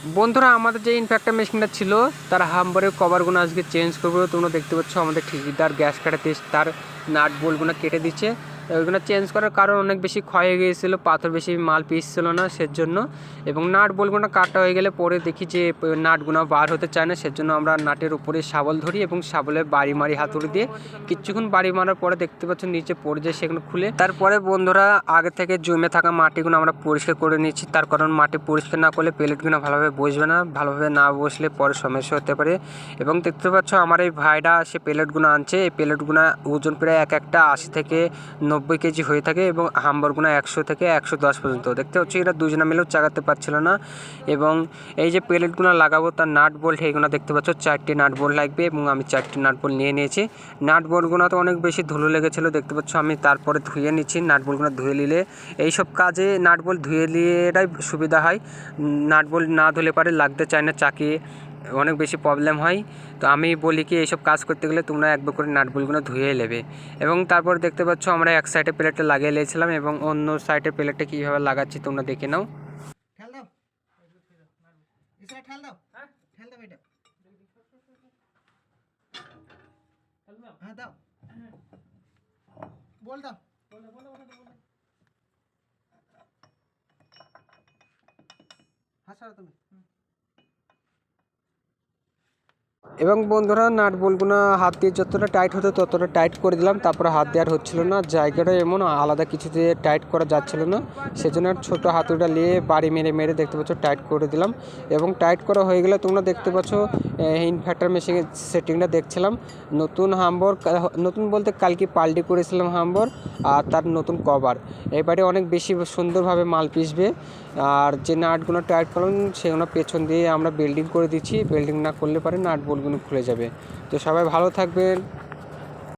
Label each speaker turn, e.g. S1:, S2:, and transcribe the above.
S1: বন্ধুরা আমাদের যে ইনফ্যাক্টর মেশিনটা ছিল তার হাম্বারের কভারগুলো আজকে চেঞ্জ করবো। তোমরা দেখতে পাচ্ছ আমাদের ঠিকাদার গ্যাস কাটাতে তার নাট বোল্টগুলো কেটে দিচ্ছে। ওইগুলো চেঞ্জ করার কারণ অনেক বেশি ক্ষয় হয়ে গিয়েছিলো, পাথর বেশি মাল পিসছিল না সেজন্য। এবং নাট বোল্টগুলো কাটা হয়ে গেলে পরে দেখি যে নাটগুলো বার হতে চায় না, সেজন্য আমরা নাটের উপরে শাবল ধরি এবং শাবলে বাড়ি মারি হাতুড়ি দিয়ে। কিছুক্ষণ বাড়ি মারার পরে দেখতে পাচ্ছ নিচে পড়ে যায়, সেগুলো খুলে তারপরে বন্ধুরা আগে থেকে জমে থাকা মাটিগুলো আমরা পরিষ্কার করে নিচ্ছি। তার কারণ মাটি পরিষ্কার না করলে প্লেটগুলো ভালোভাবে বসবে না, ভালোভাবে না বসলে পরে সমস্যা হতে পারে। এবং দেখতে পাচ্ছ আমার এই ভাইরা সে প্লেটগুলো আনছে। এই প্লেটগুলো ওজন প্রায় এক একটা 80 থেকে 90 কেজি হয়ে থাকে এবং হাম্বারগুলো 100 থেকে 110 পর্যন্ত। দেখতে পাচ্ছি এরা দুজনে মিলেও চাগাতে পারছিল না। এবং এই যে প্লেটগুলো লাগাবো তার নাট বোল্ট এইগুলো দেখতে পাচ্ছ 4টি নাট বোল্ট লাগবে এবং আমি 4টি নাট বোল্ট নিয়ে নিয়েছি। নাট বোল্টগুলো তো অনেক বেশি ধুলো লেগেছিলো, দেখতে পাচ্ছ আমি তারপরে ধুয়ে নিচ্ছি। নাট বোল্টগুলো ধুয়ে নিলে এইসব কাজে নাট বোল্ট ধুয়ে নিলেটাই সুবিধা হয়। নাট বোল্ট না ধুলে পারে লাগতে চায় না, চাকি অনেক বেশি প্রবলেম হয়। তো আমি বলি কি এইসব কাজ করতে গেলে তোমরা একবার করে নাট বোল্টগুলো ধুয়ে নেবে। এবং তারপর দেখতে পাচ্ছ আমরা এক সাইডে প্লেটটা লাগিয়ে নিয়েছিলাম এবং অন্য সাইডে প্লেটটা কীভাবে লাগাচ্ছি তোমরা দেখে নাও। এবং বন্ধুরা নাট বোল্টগুলো হাত দিয়ে যতটা টাইট হতো ততটা টাইট করে দিলাম। তারপরে হাত দিয়ে আর হচ্ছিল না, জায়গাটা এমন আলাদা কিছু দিয়ে টাইট করা যাচ্ছিল না, সেজন্য ছোটো হাতুড়িটা নিয়ে বাড়ি মেরে মেরে দেখতে পাচ্ছ টাইট করে দিলাম। এবং টাইট করা হয়ে গেলে তোমরা দেখতে পাচ্ছ ইনভার্টার মেশিনের সেটিংটা দেখছিলাম। নতুন হাম্বর, নতুন বলতে কালকে পাল্টি করেছিলাম হাম্বর আর তার নতুন কভার। এবারে অনেক বেশি সুন্দরভাবে মাল পিসবে। আর যে নাটগুলো টাইট করলাম সেগুলো পেছন দিয়ে আমরা বেল্ডিং করে দিচ্ছি। বেল্ডিং না করলে পারে নাট বোল্টগুলো খুলে যাবে। তো সবাই ভালো থাকবেন।